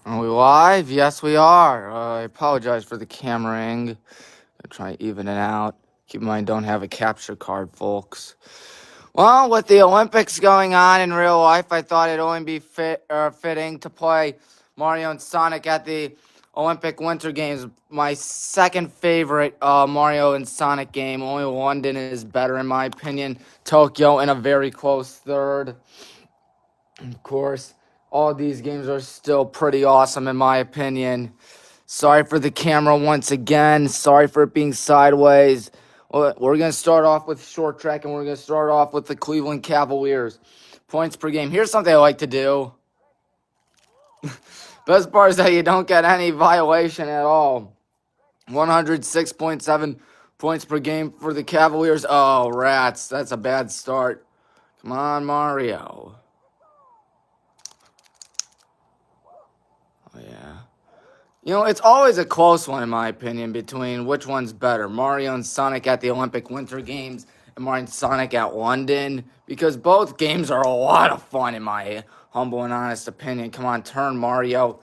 Are we live? Yes, we are. I apologize for the cameraing. I'm trying to even it out. Keep in mind, don't have a capture card, folks. Well, with the Olympics going on in real life, I thought it'd only be fitting to play Mario and Sonic at the Olympic Winter Games. My second favorite Mario and Sonic game. Only London is better, in my opinion. Tokyo in a very close third. Of course, all these games are still pretty awesome in my opinion. Sorry for the camera once again. Sorry for it being sideways. Well, we're going to start off with short track, and we're going to start off with the Cleveland Cavaliers. Points per game. Here's something I like to do. Best part is that you don't get any violation at all. 106.7 points per game for the Cavaliers. Oh, rats. That's a bad start. Come on, Mario. Yeah. You know, it's always a close one, in my opinion, between which one's better, Mario and Sonic at the Olympic Winter Games and Mario and Sonic at London, because both games are a lot of fun, in my humble and honest opinion. Come on, turn, Mario.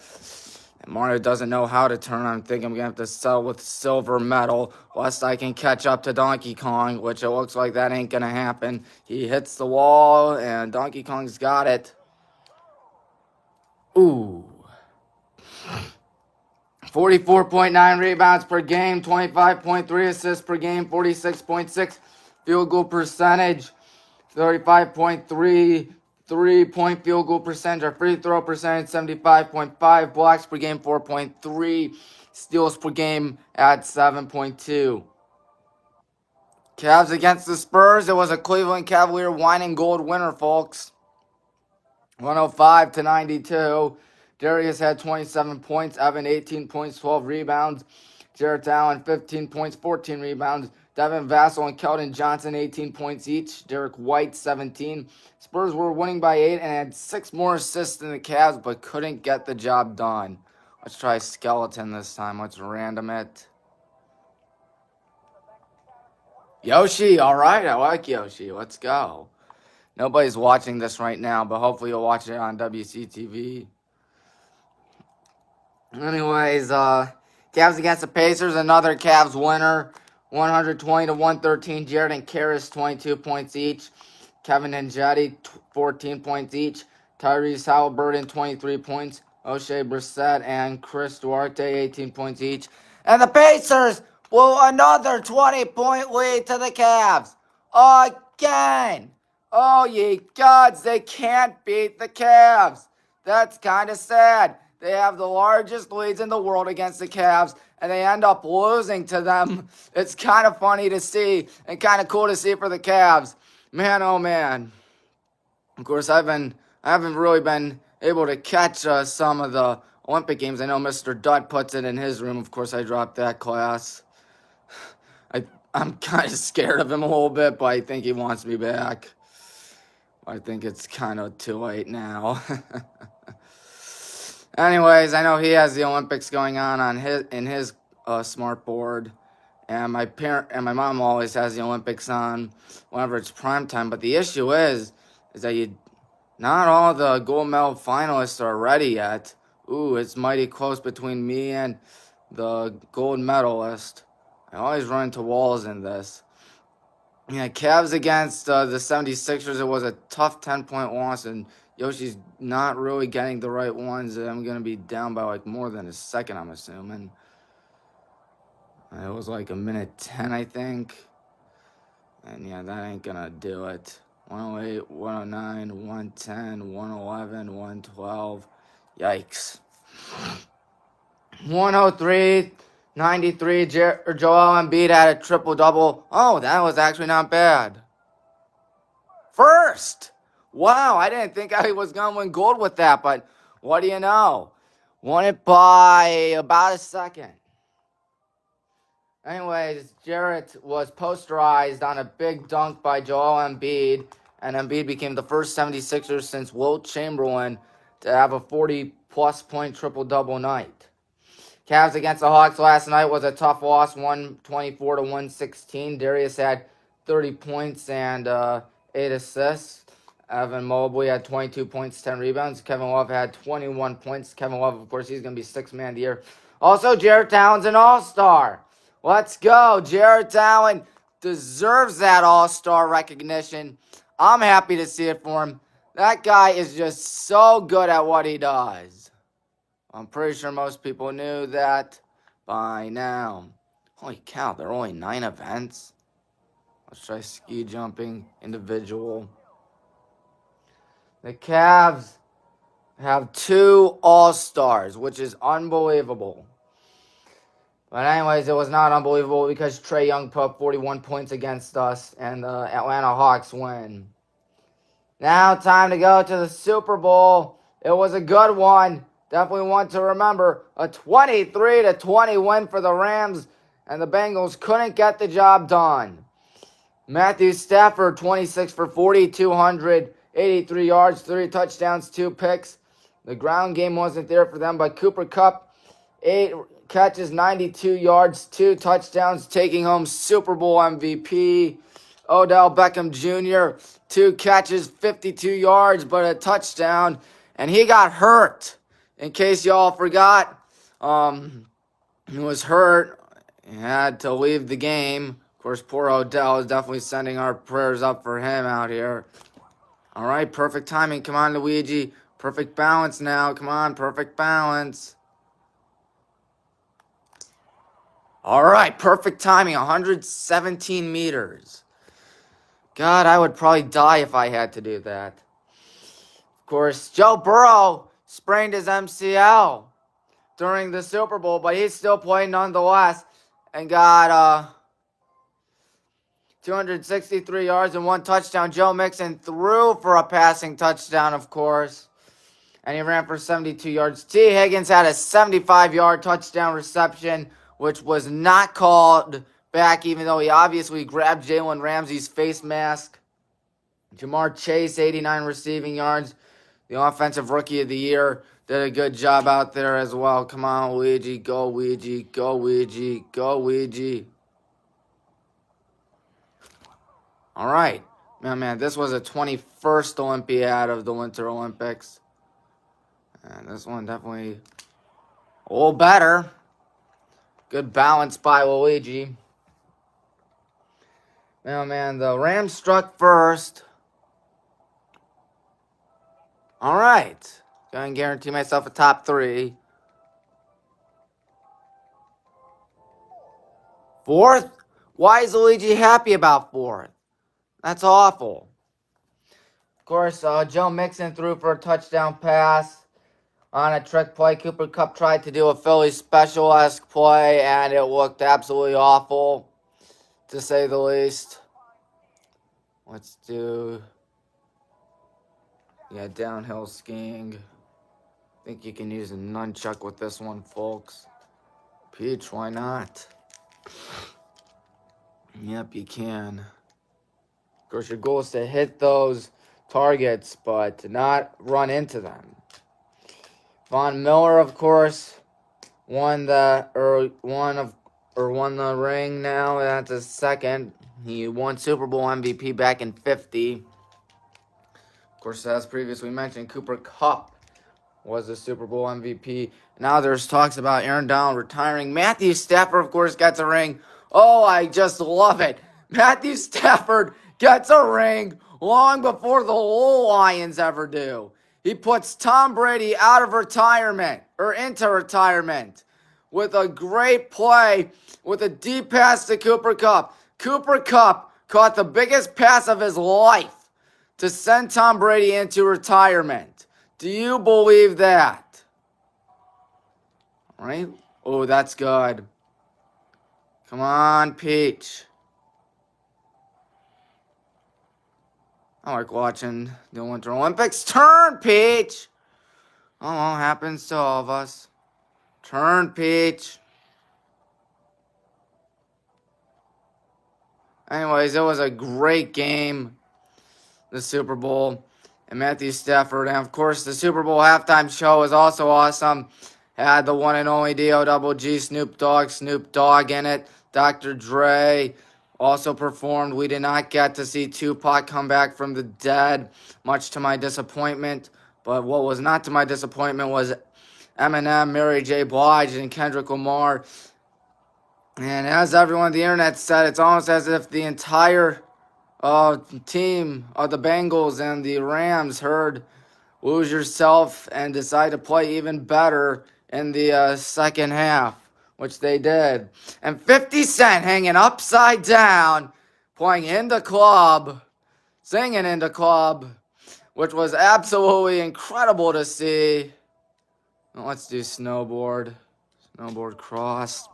And Mario doesn't know how to turn. I'm thinking I'm going to have to settle with silver medal, lest I can catch up to Donkey Kong, which it looks like that ain't going to happen. He hits the wall, and Donkey Kong's got it. Ooh. 44.9 rebounds per game, 25.3 assists per game, 46.6 field goal percentage, 35.3 3-point field goal percentage, or free throw percentage, 75.5 blocks per game, 4.3 steals per game at 7.2. Cavs against the Spurs. It was a Cleveland Cavalier wine and gold winner, folks. 105-92. Darius had 27 points, Evan 18 points, 12 rebounds. Jarrett Allen 15 points, 14 rebounds. Devin Vassell and Keldon Johnson 18 points each. Derek White 17. Spurs were winning by 8 and had 6 more assists than the Cavs, but couldn't get the job done. Let's try skeleton this time. Let's random it. Yoshi, all right, I like Yoshi. Let's go. Nobody's watching this right now, but hopefully you'll watch it on WCTV. Anyways, Cavs against the Pacers, another Cavs winner, 120-113. Jared and Karras, 22 points each. Kevin and Jetty, 14 points each. Tyrese Halliburton, 23 points. O'Shea Brissett and Chris Duarte, 18 points each. And the Pacers blew another 20-point lead to the Cavs. Again. Oh, ye gods, they can't beat the Cavs. That's kind of sad. They have the largest leads in the world against the Cavs, and they end up losing to them. It's kind of funny to see and kind of cool to see for the Cavs. Man, oh man. Of course, I haven't really been able to catch some of the Olympic games. I know Mr. Dutt puts it in his room. Of course, I dropped that class. I'm kind of scared of him a little bit, but I think he wants me back. I think it's kind of too late now. Anyways, I know he has the Olympics going on his smart board, and my mom always has the Olympics on whenever it's prime time. But the issue is that not all the gold medal finalists are ready yet. Ooh, it's mighty close between me and the gold medalist. I always run into walls in this. Yeah, Cavs against the 76ers, it was a tough 10-point loss, and Yoshi's not really getting the right ones. I'm going to be down by like more than a second, I'm assuming. It was like a minute 10, I think. And yeah, that ain't going to do it. 108, 109, 110, 111, 112. Yikes. 103, 93. Joel Embiid had a triple-double. Oh, that was actually not bad. First. Wow, I didn't think I was going to win gold with that, but what do you know? Won it by about a second. Anyways, Jarrett was posterized on a big dunk by Joel Embiid, and Embiid became the first 76er since Wilt Chamberlain to have a 40-plus point triple-double night. Cavs against the Hawks last night was a tough loss, 124-116. Darius had 30 points and 8 assists. Evan Mobley had 22 points, 10 rebounds. Kevin Love had 21 points. Kevin Love, of course, he's going to be sixth man of the year. Also, Jared Towns, an all-star. Let's go. Jared Towns deserves that all-star recognition. I'm happy to see it for him. That guy is just so good at what he does. I'm pretty sure most people knew that by now. Holy cow, there are only 9 events. Let's try ski jumping, individual. The Cavs have 2 all-stars, which is unbelievable. But anyways, it was not unbelievable because Trae Young put up 41 points against us, and the Atlanta Hawks win. Now, time to go to the Super Bowl. It was a good one. Definitely one to remember. A 23-20 win for the Rams, and the Bengals couldn't get the job done. Matthew Stafford, 26 for 40, 283 yards, 3 touchdowns, 2 picks. The ground game wasn't there for them, but Cooper Kupp, 8 catches, 92 yards, 2 touchdowns, taking home Super Bowl MVP. Odell Beckham Jr., 2 catches, 52 yards, but a touchdown. And he got hurt. In case y'all forgot, he was hurt. He had to leave the game. Of course, poor Odell is definitely sending our prayers up for him out here. All right, perfect timing. Come on, Luigi. Perfect balance now. Come on, perfect balance. All right, perfect timing. 117 meters. God, I would probably die if I had to do that. Of course, Joe Burrow sprained his MCL during the Super Bowl, but he still played nonetheless and got 263 yards and 1 touchdown. Joe Mixon threw for a passing touchdown, of course, and he ran for 72 yards. T. Higgins had a 75-yard touchdown reception, which was not called back, even though he obviously grabbed Jalen Ramsey's face mask. Jamar Chase, 89 receiving yards. The offensive rookie of the year did a good job out there as well. Come on, Luigi. Go, Luigi. Go, Luigi. Go, Luigi. All right. Man, this was a 21st Olympiad of the Winter Olympics. And this one definitely a little better. Good balance by Luigi. Man, the Rams struck first. All right. Going to guarantee myself a top 3. 4th? Why is Luigi happy about 4th? That's awful. Of course, Joe Mixon threw for a touchdown pass on a trick play. Cooper Kupp tried to do a Philly special-esque play, and it looked absolutely awful, to say the least. Let's do... Yeah, downhill skiing. I think you can use a nunchuck with this one, folks. Peach, why not? Yep, you can. Of course, your goal is to hit those targets, but to not run into them. Von Miller, of course, won the ring now. That's his 2nd. He won Super Bowl MVP back in 50. Of course, as previously mentioned, Cooper Kupp was the Super Bowl MVP. Now there's talks about Aaron Donald retiring. Matthew Stafford, of course, gets a ring. Oh, I just love it. Matthew Stafford gets a ring long before the Lions ever do. He puts Tom Brady out of retirement, or into retirement, with a great play with a deep pass to Cooper Kupp. Cooper Kupp caught the biggest pass of his life to send Tom Brady into retirement. Do you believe that? All right. Oh, that's good. Come on, Peach. I like watching the Winter Olympics. Turn, Peach. Oh, well, happens to all of us. Turn, Peach. Anyways, it was a great game, the Super Bowl, and Matthew Stafford. And, of course, the Super Bowl halftime show was also awesome. Had the one and only D.O.G. Snoop Dogg in it, Dr. Dre, also performed. We did not get to see Tupac come back from the dead, much to my disappointment. But what was not to my disappointment was Eminem, Mary J. Blige, and Kendrick Lamar. And as everyone on the internet said, it's almost as if the entire team of the Bengals and the Rams heard "Lose Yourself" and decided to play even better in the second half, which they did. And 50 Cent hanging upside down, playing In the Club, singing In the Club, which was absolutely incredible to see. Well, let's do snowboard cross.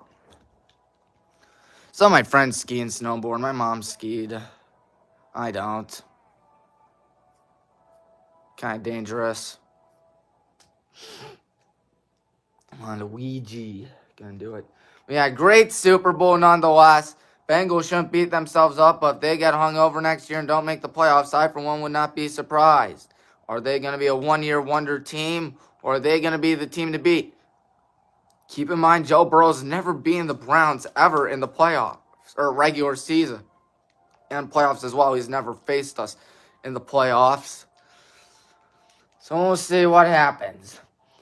Some of my friends ski and snowboard. My mom skied. I don't. Kind of dangerous. Come on, Luigi. Gonna do it. We had a great Super Bowl nonetheless. Bengals shouldn't beat themselves up, but if they get hung over next year and don't make the playoffs, I for one would not be surprised. Are they going to be a one-year wonder team, or are they going to be the team to beat? Keep in mind, Joe Burrow's never beaten the Browns ever in the playoffs, or regular season. And playoffs as well. He's never faced us in the playoffs. So we'll see what happens.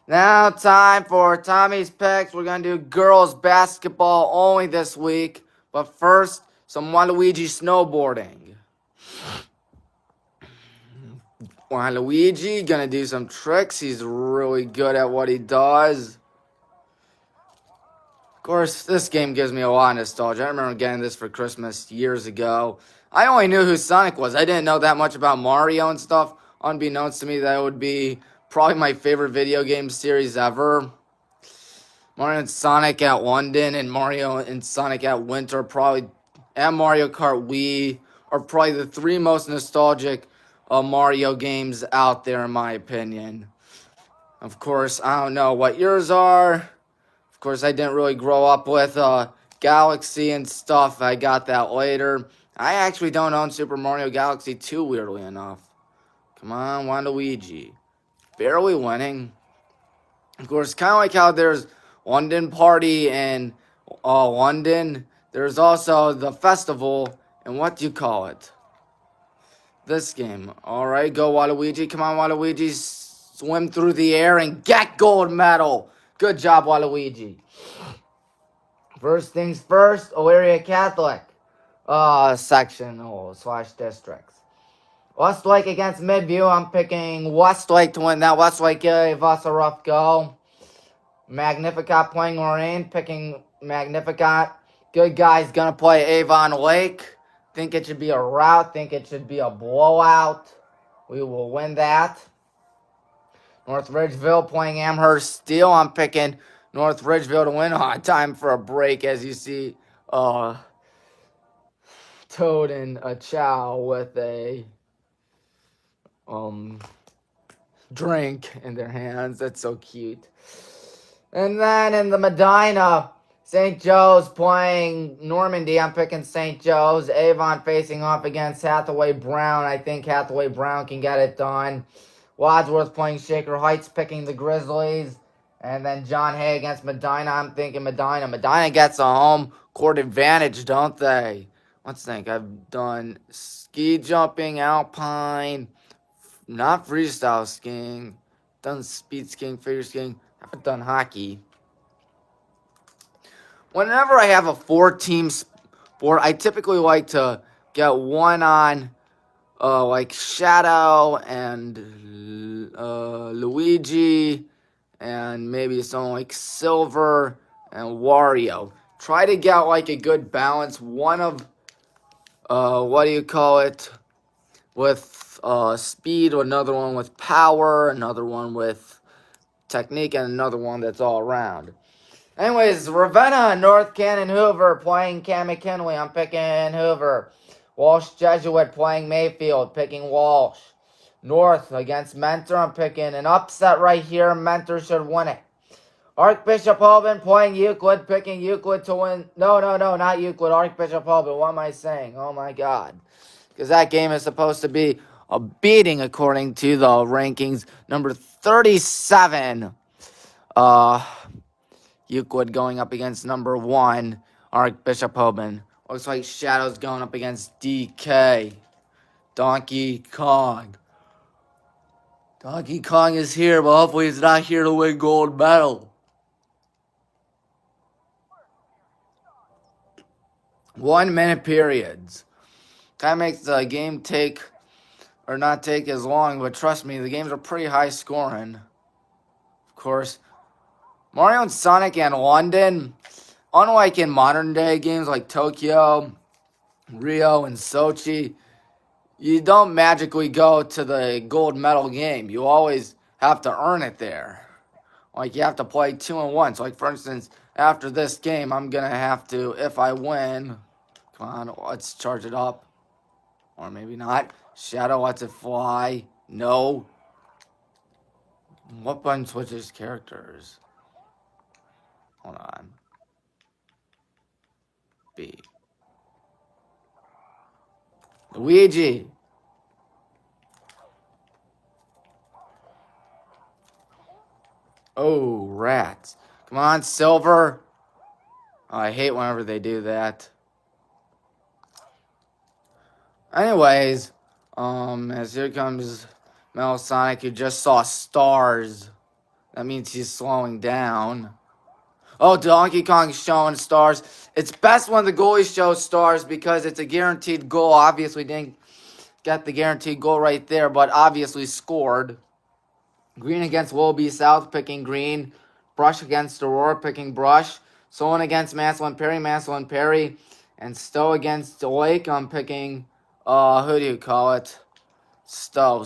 Now time for Tommy's picks. We're going to do girls basketball only this week. But first, some Waluigi snowboarding. Waluigi going to do some tricks. He's really good at what he does. Of course, this game gives me a lot of nostalgia. I remember getting this for Christmas years ago. I only knew who Sonic was. I didn't know that much about Mario and stuff. Unbeknownst to me, that would be probably my favorite video game series ever. Mario and Sonic at London and Mario and Sonic at Winter, probably, and Mario Kart Wii are probably the three most nostalgic Mario games out there, in my opinion. Of course, I don't know what yours are. Of course, I didn't really grow up with Galaxy and stuff. I got that later. I actually don't own Super Mario Galaxy 2, weirdly enough. Come on, Waluigi. Barely winning. Of course, kind of like how there's London Party in London, there's also the festival, and what do you call it? This game. Alright, go Waluigi. Come on, Waluigi. Swim through the air and get gold medal. Good job, Waluigi. First things first, Elyria Catholic section / districts. Westlake against Midview. I'm picking Westlake to win that. Westlake gave us a rough go. Magnificat playing Lorraine. Picking Magnificat. Good guy's going to play Avon Lake. Think it should be a rout. Think it should be a blowout. We will win that. North Ridgeville playing Amherst Steel. I'm picking North Ridgeville to win. Time for a break, as you see Toad and a Chow with a drink in their hands. That's so cute. And then in the Medina, St. Joe's playing Normandy. I'm picking St. Joe's. Avon facing off against Hathaway Brown. I think Hathaway Brown can get it done. Wadsworth playing Shaker Heights, picking the Grizzlies. And then John Hay against Medina. I'm thinking Medina. Medina gets a home court advantage, don't they? Let's think. I've done ski jumping, alpine, not freestyle skiing. Done speed skiing, figure skiing. Haven't done hockey. Whenever I have a 4-team sport, I typically like to get one on like Shadow and Luigi and maybe something like Silver and Wario. Try to get like a good balance. One of with speed, another one with power, another one with technique, and another one that's all around. Anyways, Ravenna and North Cannon Hoover playing Cammie-Kinley. I'm picking Hoover. Walsh Jesuit playing Mayfield, picking Walsh. North against Mentor. I'm picking an upset right here. Mentor should win it. Archbishop Holben playing Euclid, picking Euclid to win. No, not Euclid. Archbishop Holben. What am I saying? Oh my God. Because that game is supposed to be a beating according to the rankings. Number 37. Euclid going up against number 1, Archbishop Holben. Looks like Shadow's going up against DK. Donkey Kong. Donkey Kong is here, but hopefully he's not here to win gold medal. 1 minute periods. Kind of makes the game take, or not take as long, but trust me, the games are pretty high scoring. Of course, Mario and Sonic and London, unlike in modern day games like Tokyo, Rio, and Sochi, you don't magically go to the gold medal game. You always have to earn it there. Like, you have to play 2 and 1. So, like, for instance, after this game, I'm going to have to, if I win, come on, let's charge it up. Or maybe not. Shadow lets it fly. No. What button switches characters? Hold on. B. Luigi. Oh, rats. Come on, Silver. Oh, I hate whenever they do that. Anyways, as here comes Metal Sonic, who just saw stars. That means he's slowing down. Oh, Donkey Kong's showing stars. It's best when the goalie shows stars because it's a guaranteed goal. Obviously didn't get the guaranteed goal right there, but obviously scored. Green against Willoughby South, picking Green. Brush against Aurora, picking Brush. Solon against Massillon Perry. And Stowe against Lake, I'm picking, who do you call it? Stowe,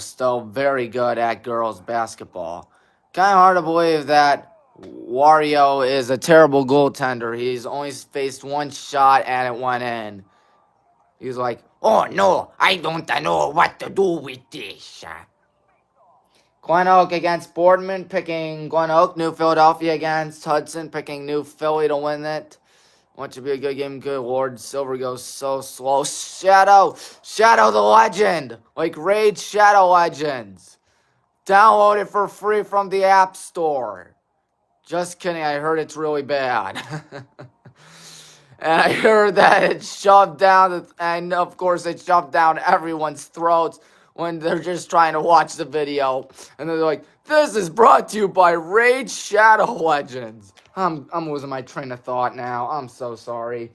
very good at girls basketball. Kind of hard to believe that Wario is a terrible goaltender. He's only faced one shot and it went in. He's like, oh no, I don't know what to do with this. Glen Oak against Boardman, picking Glen Oak. New Philadelphia against Hudson, picking New Philly to win it. Want to be a good game. Good Lord, Silver goes so slow. Shadow the legend. Like Raid Shadow Legends. Download it for free from the App Store. Just kidding, I heard it's really bad. And I heard that it's shoved down, and of course it's shoved down everyone's throats when they're just trying to watch the video. And they're like, this is brought to you by Raid Shadow Legends. I'm losing my train of thought now. I'm so sorry.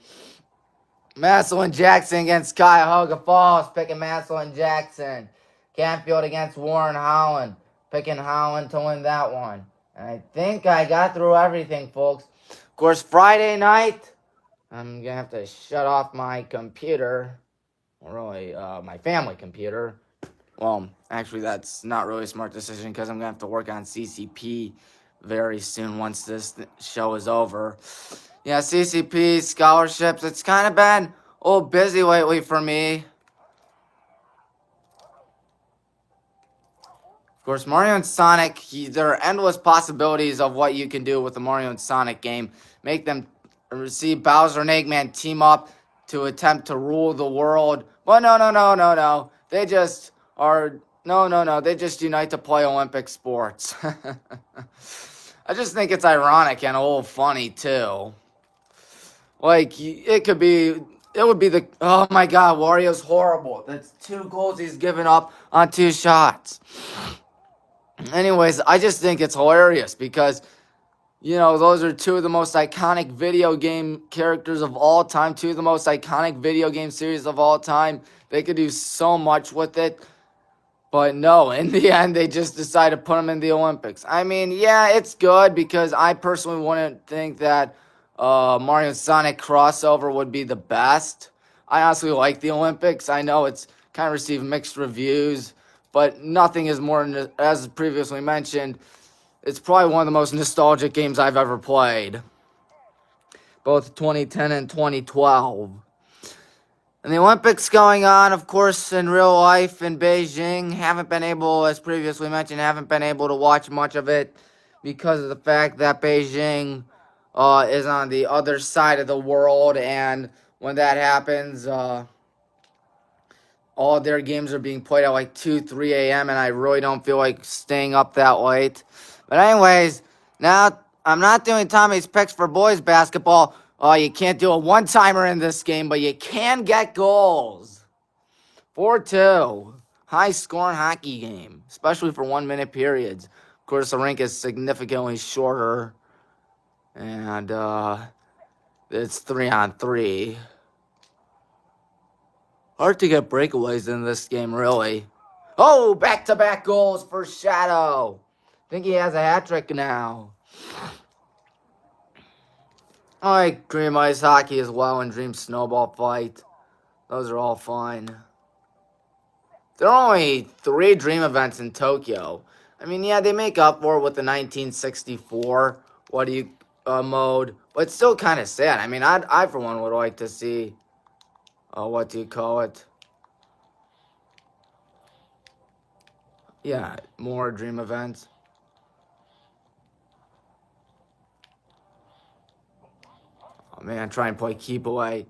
Massillon Jackson against Cuyahoga Falls, picking Massillon Jackson. Canfield against Warren Holland, picking Holland to win that one. And I think I got through everything, folks. Of course, Friday night, I'm going to have to shut off my computer. Well, really, my family computer. Well, actually, that's not really a smart decision because I'm going to have to work on CCP very soon once this show is over. Yeah, CCP, scholarships, it's kind of been a little busy lately for me. Of course, Mario and Sonic, there are endless possibilities of what you can do with the Mario and Sonic game. Make them receive Bowser and Eggman team up to attempt to rule the world. Well, no. They just are, they just unite to play Olympic sports. I just think it's ironic and a little funny, too. Like, it would be the, oh my God, Wario's horrible. That's 2 goals he's given up on 2 shots. Anyways, I just think it's hilarious because, those are 2 of the most iconic video game characters of all time, 2 of the most iconic video game series of all time. They could do so much with it. But no, in the end, they just decided to put them in the Olympics. I mean, yeah, it's good because I personally wouldn't think that Mario and Sonic crossover would be the best. I honestly like the Olympics. I know it's kind of received mixed reviews, but nothing is more, as previously mentioned, it's probably one of the most nostalgic games I've ever played. Both 2010 and 2012. And the Olympics going on, of course, in real life in Beijing. Haven't been able, as previously mentioned, to watch much of it because of the fact that Beijing is on the other side of the world. And when that happens, all their games are being played at like 2, 3 a.m. And I really don't feel like staying up that late. But anyways, now I'm not doing Tommy's picks for boys basketball. Oh, you can't do a one-timer in this game, but you can get goals. 4-2. High-scoring hockey game, especially for 1-minute periods. Of course, the rink is significantly shorter. And it's 3-on-3. Hard to get breakaways in this game, really. Oh, back-to-back goals for Shadow. I think he has a hat trick now. I like Dream Ice Hockey as well and Dream Snowball Fight. Those are all fun. There are only 3 Dream events in Tokyo. I mean, yeah, they make up for it with the 1964 mode, but it's still kind of sad. I mean, I for one would like to see, yeah, more Dream events. Oh man, try and play keep away.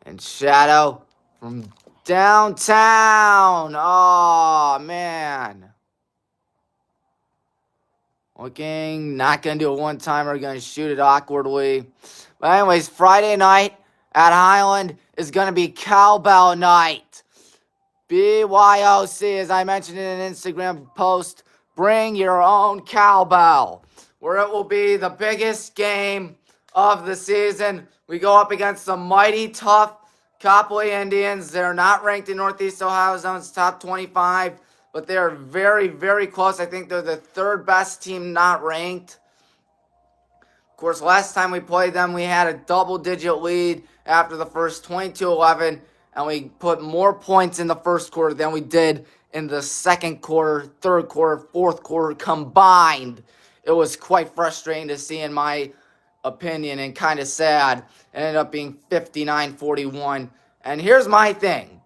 And Shadow from downtown. Oh man. Looking, not going to do a one-timer, going to shoot it awkwardly. But anyways, Friday night at Highland is going to be cowbell night. BYOC, as I mentioned in an Instagram post, bring your own cowbell, where it will be the biggest game of the season. We go up against some mighty tough Copley Indians. They're not ranked in Northeast Ohio Zone's top 25, but they're very, very close. I think they're the 3rd best team not ranked. Of course, last time we played them, we had a double-digit lead after the first 22-11, and we put more points in the first quarter than we did in the second quarter, third quarter, fourth quarter combined. It was quite frustrating to see, in my opinion, and kind of sad. It ended up being 59-41. And here's my thing.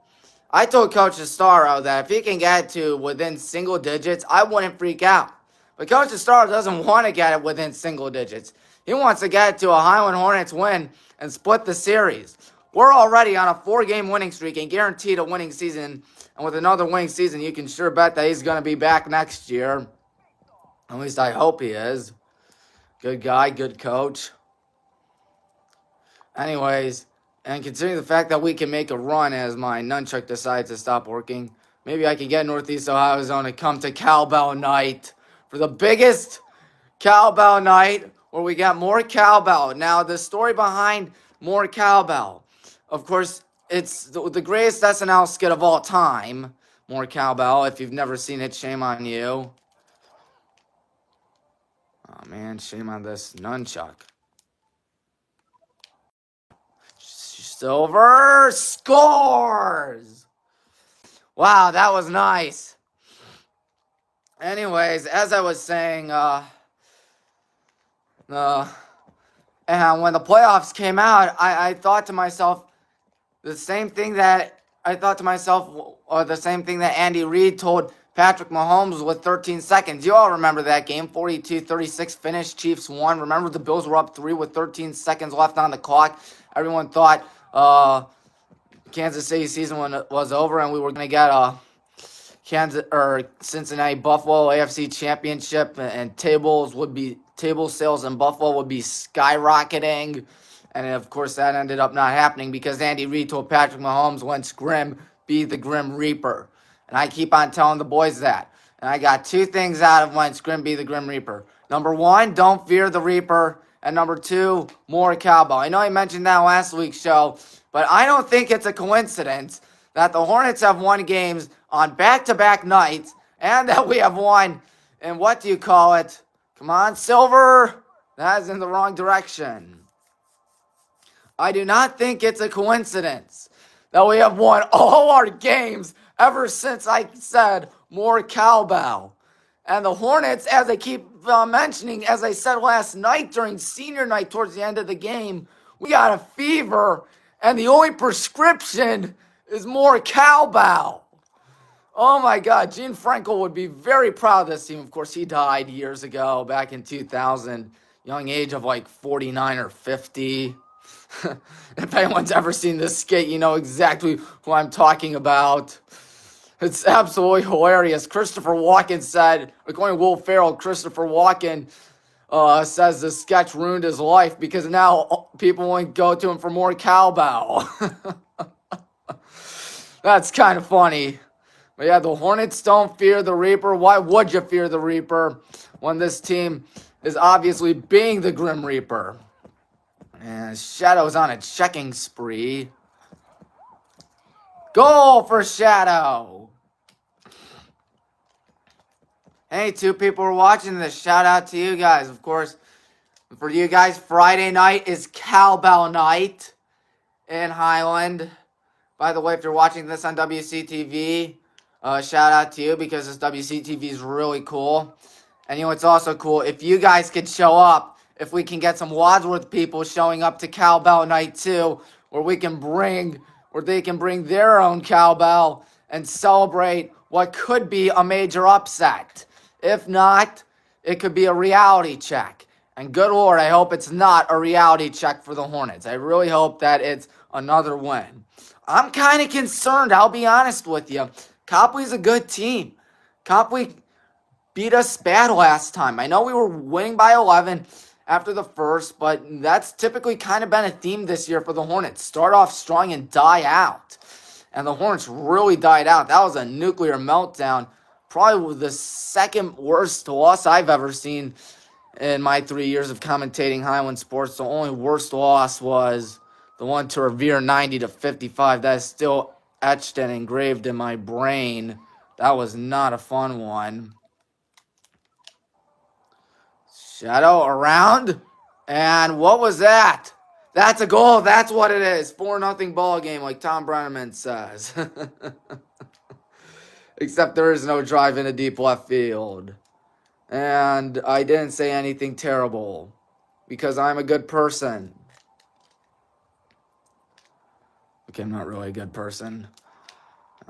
I told Coach Estaro that if he can get to within single digits, I wouldn't freak out. But Coach Estaro doesn't want to get it within single digits. He wants to get to a Highland Hornets win and split the series. We're already on a 4-game winning streak and guaranteed a winning season. And with another winning season, you can sure bet that he's going to be back next year. At least I hope he is. Good guy, good coach. Anyways, and considering the fact that we can make a run as my nunchuck decides to stop working, maybe I can get Northeast Ohio Zone to come to cowbell night for the biggest cowbell night where we got more cowbell. Now, the story behind more cowbell, of course, it's the greatest SNL skit of all time, More Cowbell. If you've never seen it, shame on you. Oh, man, shame on this nunchuck. Silver scores! Wow, that was nice. Anyways, as I was saying, and when the playoffs came out, I thought to myself the same thing that Andy Reid told Patrick Mahomes with 13 seconds. You all remember that game, 42-36 finish, Chiefs won. Remember the Bills were up 3 with 13 seconds left on the clock. Everyone thought Kansas City season was over and we were going to get a Cincinnati Buffalo AFC Championship, and table sales in Buffalo would be skyrocketing. And of course that ended up not happening because Andy Reid told Patrick Mahomes, "Once Grim, be the Grim Reaper." And I keep on telling the boys that. And I got 2 things out of "Once Grim, be the Grim Reaper." Number 1, don't fear the Reaper. And number 2, more cowbell. I know I mentioned that last week's show, but I don't think it's a coincidence that the Hornets have won games on back-to-back nights and that we have won in, come on, silver. That is in the wrong direction. I do not think it's a coincidence that we have won all our games ever since I said more cowbell. And the Hornets, as I keep mentioning, as I said last night during senior night towards the end of the game, we got a fever, and the only prescription is more cowbell. Oh my God, Gene Frankel would be very proud of this team. Of course, he died years ago, back in 2000, young age of like 49 or 50. If anyone's ever seen this skit, you know exactly who I'm talking about. It's absolutely hilarious. Christopher Walken said, according to Will Ferrell, Christopher Walken says the sketch ruined his life because now people won't go to him for more cowbell. That's kind of funny. But yeah, the Hornets don't fear the Reaper. Why would you fear the Reaper when this team is obviously being the Grim Reaper? And Shadow's on a checking spree. Goal for Shadow. Hey, 2 people are watching this. Shout out to you guys. Of course, for you guys, Friday night is cowbell night in Highland. By the way, if you're watching this on WCTV, shout out to you because this WCTV is really cool. And you know what's also cool? If you guys could show up, if we can get some Wadsworth people showing up to cowbell night too, where they can bring their own cowbell and celebrate what could be a major upset. If not, it could be a reality check. And good Lord, I hope it's not a reality check for the Hornets. I really hope that it's another win. I'm kind of concerned, I'll be honest with you. Copley's a good team. Copley beat us bad last time. I know we were winning by 11 after the first, but that's typically kind of been a theme this year for the Hornets. Start off strong and die out. And the Hornets really died out. That was a nuclear meltdown. Probably the second worst loss I've ever seen in my 3 years of commentating Highland sports. The only worst loss was the one to Revere 90-55. That is still etched and engraved in my brain. That was not a fun one. Shadow around. And what was that? That's a goal. That's what it is. 4-0 ball game, like Tom Brenneman says. Except there is no drive in a deep left field. And I didn't say anything terrible because I'm a good person. Okay, I'm not really a good person.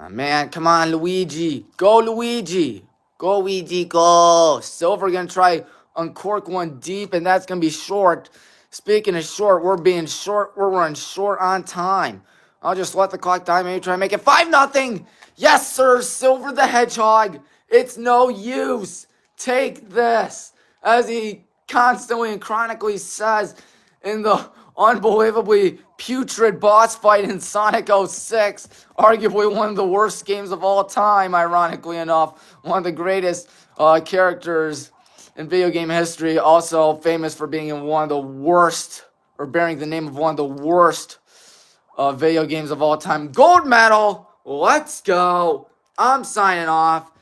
Man, come on, Luigi. Go, Luigi. Go, Luigi, go. Silver going to try uncork one deep, and that's going to be short. Speaking of short, we're being short. We're running short on time. I'll just let the clock die. Maybe try to make it 5-0. Yes, sir. Silver the Hedgehog. It's no use. Take this. As he constantly and chronically says in the unbelievably putrid boss fight in Sonic 06. Arguably one of the worst games of all time, ironically enough. One of the greatest characters in video game history. Also famous for being in one of the worst, or bearing the name of one of the worst video games of all time. Gold medal. Let's go. I'm signing off.